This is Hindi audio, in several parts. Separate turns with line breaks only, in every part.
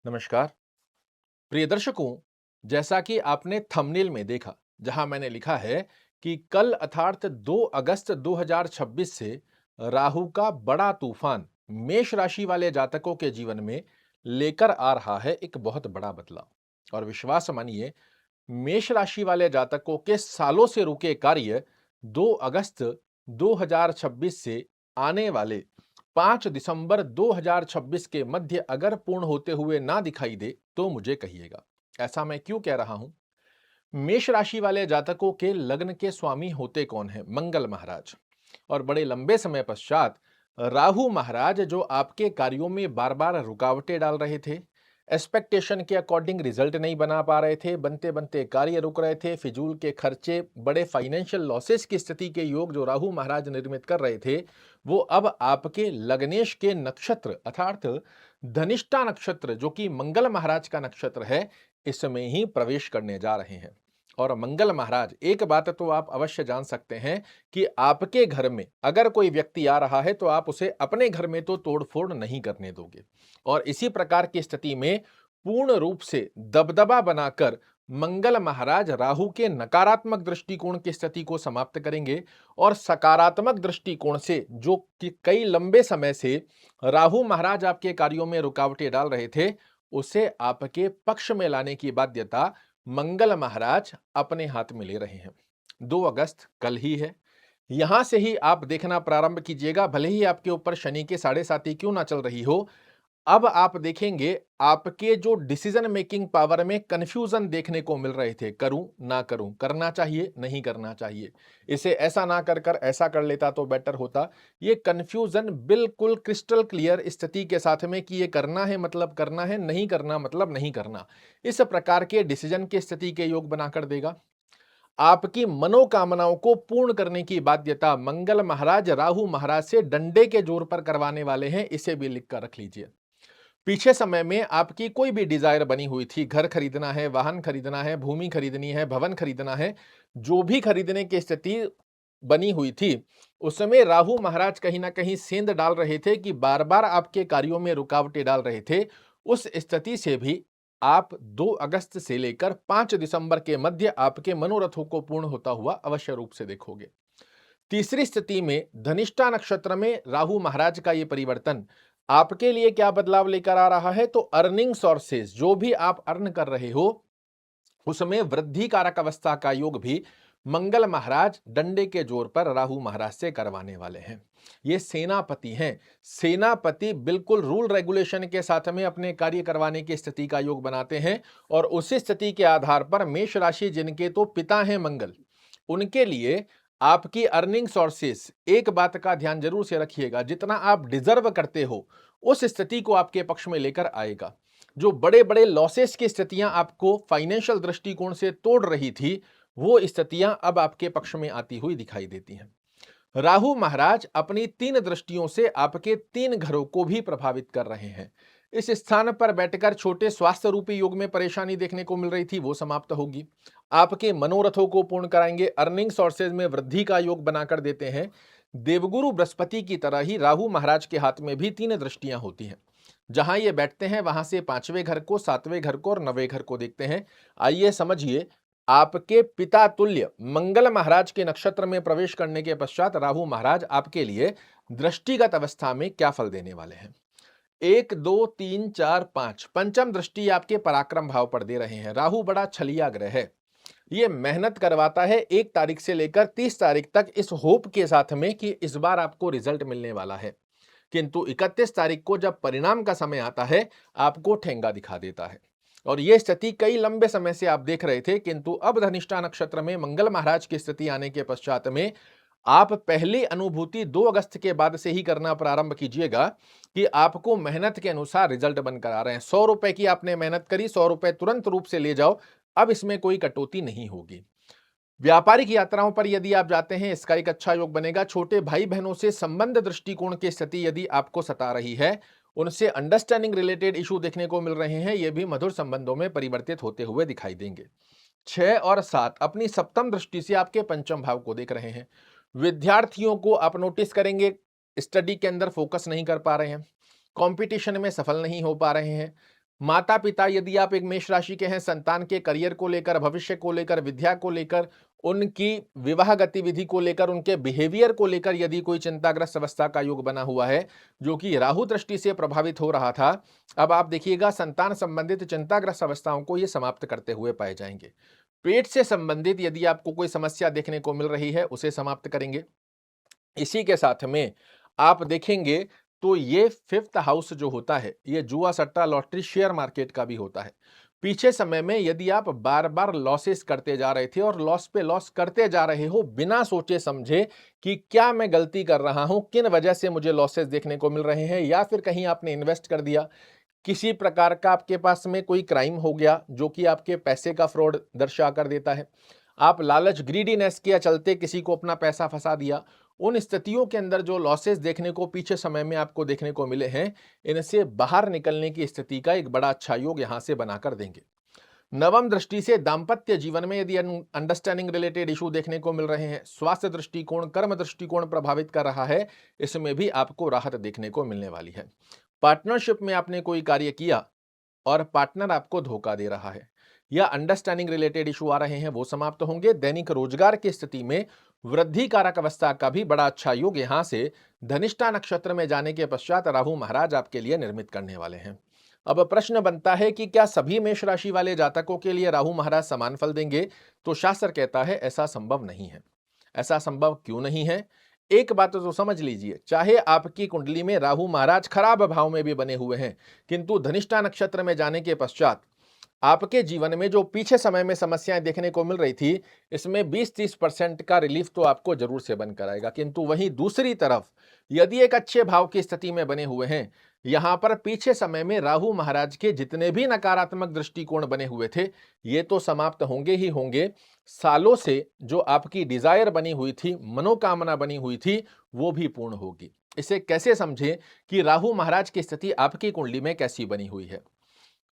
नमस्कार प्रिय दर्शकों। जैसा कि आपने थंबनेल में देखा, जहां मैंने लिखा है कि कल अर्थात 2 अगस्त 2026 से राहु का बड़ा तूफान मेष राशि वाले जातकों के जीवन में लेकर आ रहा है एक बहुत बड़ा बदलाव। और विश्वास मानिए, मेष राशि वाले जातकों के सालों से रुके कार्य 2 अगस्त 2026 से आने वाले 5 दिसंबर 2026 के मध्य अगर पूर्ण होते हुए ना दिखाई दे तो मुझे कहिएगा। ऐसा मैं क्यों कह रहा हूं? मेष राशि वाले जातकों के लग्न के स्वामी होते कौन है? मंगल महाराज। और बड़े लंबे समय पश्चात राहु महाराज, जो आपके कार्यों में बार बार रुकावटें डाल रहे थे, एक्सपेक्टेशन के अकॉर्डिंग रिजल्ट नहीं बना पा रहे थे, बनते बनते कार्य रुक रहे थे, फिजूल के खर्चे, बड़े फाइनेंशियल लॉसेस की स्थिति के योग जो राहु महाराज निर्मित कर रहे थे, वो अब आपके लग्नेश के नक्षत्र अर्थात धनिष्ठा नक्षत्र, जो कि मंगल महाराज का नक्षत्र है, इसमें ही प्रवेश करने जा रहे हैं। और मंगल महाराज, एक बात तो आप अवश्य जान सकते हैं कि आपके घर में अगर कोई व्यक्ति आ रहा है तो आप उसे अपने घर में तो तोड़फोड़ नहीं करने दोगे। और इसी प्रकार की स्थिति में पूर्ण रूप से दबदबा बनाकर मंगल महाराज राहु के नकारात्मक दृष्टिकोण की स्थिति को समाप्त करेंगे और सकारात्मक दृष्टिकोण से, जो कि कई लंबे समय से राहु महाराज आपके कार्यों में रुकावटें डाल रहे थे, उसे आपके पक्ष में लाने की बाध्यता मंगल महाराज अपने हाथ में ले रहे हैं। 2 अगस्त कल ही है। यहां से ही आप देखना प्रारंभ कीजिएगा, भले ही आपके ऊपर शनि के 7.5 क्यों ना चल रही हो। अब आप देखेंगे आपके जो डिसीजन मेकिंग पावर में कंफ्यूजन देखने को मिल रहे थे, करूं ना करूं, करना चाहिए नहीं करना चाहिए, इसे ऐसा ना कर कर ऐसा कर लेता तो बेटर होता। ये कंफ्यूजन बिल्कुल क्रिस्टल क्लियर स्थिति के साथ में कि ये करना है मतलब करना है, नहीं करना मतलब नहीं करना, इस प्रकार के डिसीजन की स्थिति के योग बनाकर देगा। आपकी मनोकामनाओं को पूर्ण करने की बाध्यता मंगल महाराज राहु महाराज से डंडे के जोर पर करवाने वाले हैं, इसे भी लिख कर रख लीजिए। पीछे समय में आपकी कोई भी डिजायर बनी हुई थी, घर खरीदना है, वाहन खरीदना है, भूमि खरीदनी है, भवन खरीदना है, जो भी खरीदने की स्थिति बनी हुई थी, उस समय राहु महाराज कहीं ना कहीं सेंध डाल रहे थे कि बार बार आपके कार्यों में रुकावटें डाल रहे थे। उस स्थिति से भी आप 2 अगस्त से लेकर 5 दिसंबर के मध्य आपके मनोरथों को पूर्ण होता हुआ अवश्य रूप से देखोगे। तीसरी स्थिति में धनिष्ठा नक्षत्र में राहु महाराज का यह परिवर्तन आपके लिए क्या बदलाव लेकर आ रहा है? तो अर्निंग सोर्सेज, जो भी आप अर्न कर रहे हो, उसमें वृद्धि कारक अवस्था का योग भी मंगल महाराज डंडे के जोर पर राहु महाराज से करवाने वाले हैं। ये सेनापति हैं। सेनापति बिल्कुल रूल रेगुलेशन के साथ में अपने कार्य करवाने की स्थिति का योग बनाते हैं और उसी स्थिति के आधार पर मेष राशि, जिनके तो पिता हैं मंगल, उनके लिए आपकी अर्निंग सोर्सेस, एक बात का ध्यान जरूर से रखिएगा, जितना आप डिजर्व करते हो उस स्थिति को आपके पक्ष में लेकर आएगा। जो बड़े बड़े लॉसेस की स्थितियां आपको फाइनेंशियल दृष्टिकोण से तोड़ रही थी, वो स्थितियां अब आपके पक्ष में आती हुई दिखाई देती हैं। राहु महाराज अपनी 3 दृष्टियों से आपके 3 घरों को भी प्रभावित कर रहे हैं। इस स्थान पर बैठकर छोटे स्वास्थ्य रूपी योग में परेशानी देखने को मिल रही थी, वो समाप्त होगी। आपके मनोरथों को पूर्ण कराएंगे, अर्निंग सोर्सेज में वृद्धि का योग बनाकर देते हैं। देवगुरु बृहस्पति की तरह ही राहु महाराज के हाथ में भी 3 दृष्टियां होती हैं। जहां ये बैठते हैं वहां से 5वें घर को, 7वें घर को और 9वें घर को देखते हैं। आइए समझिए, आपके पिता तुल्य मंगल महाराज के नक्षत्र में प्रवेश करने के पश्चात राहु महाराज आपके लिए दृष्टिगत अवस्था में क्या फल देने वाले हैं। 1 2 3 4 5 पंचम दृष्टि आपके पराक्रम भाव पर दे रहे हैं। राहु बड़ा छलिया ग्रह है। ये मेहनत करवाता है 1 तारीख से लेकर 30 तारीख तक, इस होप के साथ में कि इस बार आपको रिजल्ट मिलने वाला है। किंतु 31 तारीख को जब परिणाम का समय आता है, आपको ठेंगा दिखा देता है। और यह स्थिति कई लंबे समय से आप देख रहे थे, किंतु अब धनिष्ठा नक्षत्र में मंगल महाराज की स्थिति आने के पश्चात में आप पहली अनुभूति 2 अगस्त के बाद से ही करना प्रारंभ कीजिएगा कि आपको मेहनत के अनुसार रिजल्ट बनकर आ रहे हैं। 100 रुपए की आपने मेहनत करी, 100 रुपए तुरंत रूप से ले जाओ, अब इसमें कोई कटौती नहीं होगी। व्यापारिक यात्राओं पर यदि आप जाते हैं, इसका एक अच्छा योग बनेगा। छोटे भाई बहनों से संबंध दृष्टिकोण की स्थिति यदि आपको सता रही है, उनसे अंडरस्टैंडिंग रिलेटेड इशू देखने को मिल रहे हैं, ये भी मधुर संबंधों में परिवर्तित होते हुए दिखाई देंगे। 6 और 7 अपनी सप्तम दृष्टि से आपके पंचम भाव को देख रहे हैं। विद्यार्थियों को आप नोटिस करेंगे, स्टडी के अंदर फोकस नहीं कर पा रहे हैं, कंपटीशन में सफल नहीं हो पा रहे हैं, माता पिता यदि आप एक मेष राशि के हैं, संतान के करियर को लेकर, भविष्य को लेकर, विद्या को लेकर, उनकी विवाह गतिविधि को लेकर, उनके बिहेवियर को लेकर यदि कोई चिंताग्रस्त अवस्था का योग बना हुआ है जो कि राहु दृष्टि से प्रभावित हो रहा था, अब आप देखिएगा संतान संबंधित चिंताग्रस्त अवस्थाओं को ये समाप्त करते हुए पाए जाएंगे। पेट से संबंधित यदि आपको कोई समस्या देखने को मिल रही है, उसे समाप्त करेंगे। इसी के साथ में आप देखेंगे तो ये 5th हाउस जो होता है, ये जुआ, सट्टा, लॉटरी, शेयर मार्केट का भी होता है। पीछे समय में यदि आप बार-बार लॉसेस करते जा रहे थे और लॉस पे लॉस करते जा रहे हो बिना सोचे समझे कि क्या मैं गलती कर रहा हूं, किन वजह से मुझे लॉसेस देखने को मिल रहे हैं, या फिर कहीं आपने इन्वेस्ट कर दिया, किसी प्रकार का आपके पास में कोई क्राइम हो गया जो कि आपके पैसे का फ्रॉड दर्शा कर देता है। आप लालच, ग्रीडीनेस के चलते किसी को अपना पैसा फंसा दिया। उन स्थितियों के अंदर जो लॉसेस देखने को पीछे समय में आपको देखने को मिले हैं, इनसे बाहर निकलने की स्थिति का एक बड़ा अच्छा योग यहां से बनाकर देंगे। नवम दृष्टि से दाम्पत्य जीवन में यदि अंडरस्टैंडिंग रिलेटेड इशू देखने को मिल रहे हैं, स्वास्थ्य दृष्टिकोण, कर्म दृष्टिकोण प्रभावित कर रहा है, इसमें भी आपको राहत देखने को मिलने वाली है। पार्टनरशिप में आपने कोई कार्य किया और पार्टनर आपको धोखा दे रहा है या अंडरस्टैंडिंग रिलेटेड इशू आ रहे हैं, वो समाप्त होंगे। दैनिक रोजगार की स्थिति में वृद्धि कारक अवस्था का भी बड़ा अच्छा योग यहां से धनिष्ठा नक्षत्र में जाने के पश्चात राहु महाराज आपके लिए निर्मित करने वाले हैं। अब प्रश्न बनता है कि क्या सभी मेष राशि वाले जातकों के लिए राहु महाराज समान फल देंगे? तो शास्त्र कहता है ऐसा संभव नहीं है। ऐसा संभव क्यों नहीं है? एक बात तो समझ लीजिए, चाहे आपकी कुंडली में राहु महाराज खराब भाव में भी बने हुए हैं, किंतु धनिष्ठा नक्षत्र में जाने के पश्चात आपके जीवन में जो पीछे समय में समस्याएं देखने को मिल रही थी, इसमें 20-30% का रिलीफ तो आपको जरूर से बनकर आएगा। किंतु वहीं दूसरी तरफ यदि एक अच्छे भाव की स्थिति में बने हुए हैं, यहां पर पीछे समय में राहु महाराज के जितने भी नकारात्मक दृष्टिकोण बने हुए थे, ये तो समाप्त होंगे ही होंगे। सालों से जो आपकी डिजायर बनी हुई थी, मनोकामना बनी हुई थी, वो भी पूर्ण होगी। इसे कैसे समझें कि राहु महाराज की स्थिति आपकी कुंडली में कैसी बनी हुई है?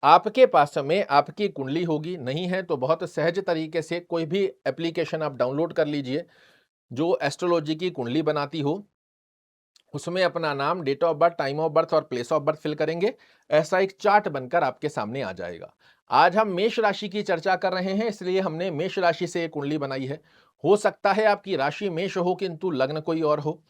आपके पास में आपकी कुंडली होगी, नहीं है तो बहुत सहज तरीके से कोई भी एप्लीकेशन आप डाउनलोड कर लीजिए जो एस्ट्रोलॉजी की कुंडली बनाती हो। उसमें अपना नाम, date of birth, time of birth और प्लेस ऑफ बर्थ फिल करेंगे। ऐसा एक चार्ट बनकर आपके सामने आ जाएगा। आज हम मेष राशि की चर्चा कर रहे हैं, इसलिए हमने मेष राशि से एक कुंडली बनाई है। हो सकता है आपकी राशि मेष हो किंतु लग्न कोई और हो।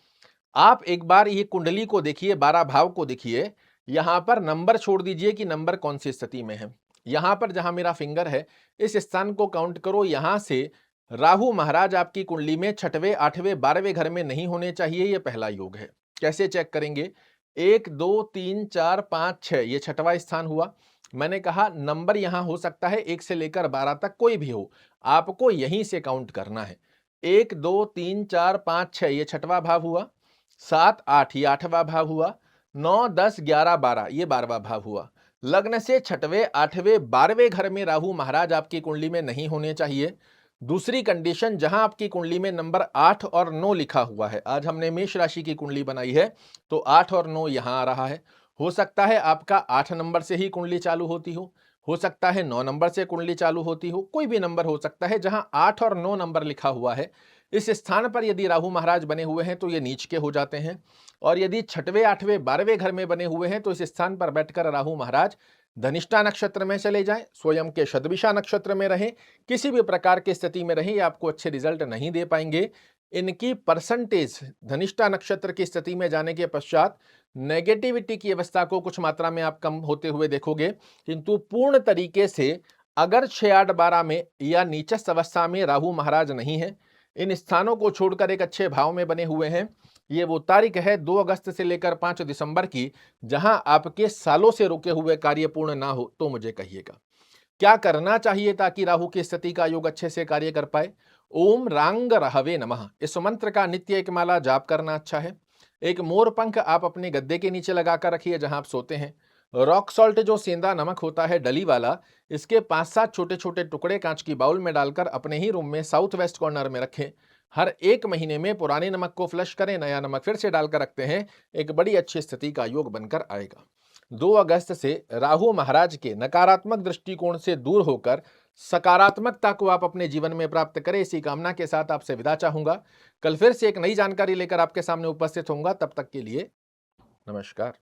आप एक बार ये कुंडली को देखिए, 12 भाव को देखिए, यहां पर नंबर छोड़ दीजिए कि नंबर कौन सी स्थिति में है। यहां पर जहां मेरा फिंगर है, इस स्थान को काउंट करो। यहां से राहु महाराज आपकी कुंडली में 6वें, 8वें, 12वें घर में नहीं होने चाहिए, यह पहला योग है। कैसे चेक करेंगे? 1, 2, 3, 4, 5, 6 ये 6वां स्थान हुआ। मैंने कहा नंबर यहां हो सकता है 1 से लेकर 12 तक कोई भी हो, आपको यहीं से काउंट करना है। 1, 2, 3, 4, 5, 6 ये 6वां भाव हुआ। 7, 8 ये 8वां भाव हुआ। 9, 10, 11, 12 ये 12वां भाव हुआ। लग्न से 6वें, 8वें, 12वें घर में राहु महाराज आपकी कुंडली में नहीं होने चाहिए। दूसरी कंडीशन, जहां आपकी कुंडली में नंबर 8 और 9 लिखा हुआ है, आज हमने मेष राशि की कुंडली बनाई है तो 8 और 9 यहां आ रहा है। हो सकता है आपका 8 नंबर से ही कुंडली चालू होती हो सकता है 9 नंबर से कुंडली चालू होती हो, कोई भी नंबर हो सकता है। जहां 8 और 9 नंबर लिखा हुआ है, इस स्थान पर यदि राहु महाराज बने हुए हैं तो ये नीच के हो जाते हैं। और यदि 6वें, 8वें, 12वें घर में बने हुए हैं तो इस स्थान पर बैठकर राहु महाराज धनिष्ठा नक्षत्र में चले जाएं, स्वयं के शतभिषा नक्षत्र में रहें, किसी भी प्रकार की स्थिति में रहें, आपको अच्छे रिजल्ट नहीं दे पाएंगे। इनकी परसेंटेज धनिष्ठा नक्षत्र की स्थिति में जाने के पश्चात नेगेटिविटी की अवस्था को कुछ मात्रा में आप कम होते हुए देखोगे, किंतु पूर्ण तरीके से अगर 6, 8, 12 में या नीचस्थ अवस्था में राहु महाराज नहीं है, इन स्थानों को छोड़कर एक अच्छे भाव में बने हुए हैं, ये वो तारीख है 2 अगस्त से लेकर 5 दिसंबर की, जहां आपके सालों से रुके हुए कार्य पूर्ण ना हो, तो मुझे कहिएगा क्या करना चाहिए ताकि राहु की स्थिति का योग अच्छे से कार्य कर पाए। ओम रांग रहवे नमः इस मंत्र का नित्य एक माला जाप करना अच्छा है। एक मोर पंख आप अपने गद्दे के नीचे लगाकर रखिए जहां आप सोते हैं। रॉक सॉल्ट जो सेंधा नमक होता है डली वाला, इसके 5-7 छोटे छोटे टुकड़े कांच की बाउल में डालकर अपने ही रूम में साउथ वेस्ट कॉर्नर में रखें। हर 1 महीने में पुराने नमक को फ्लश करें, नया नमक फिर से डालकर रखते हैं, एक बड़ी अच्छी स्थिति का योग बनकर आएगा। 2 अगस्त से राहु महाराज के नकारात्मक दृष्टिकोण से दूर होकर सकारात्मकता को आप अपने जीवन में प्राप्त करें, इसी कामना के साथ आपसे विदा चाहूंगा। कल फिर से एक नई जानकारी लेकर आपके सामने उपस्थित होऊंगा, तब तक के लिए नमस्कार।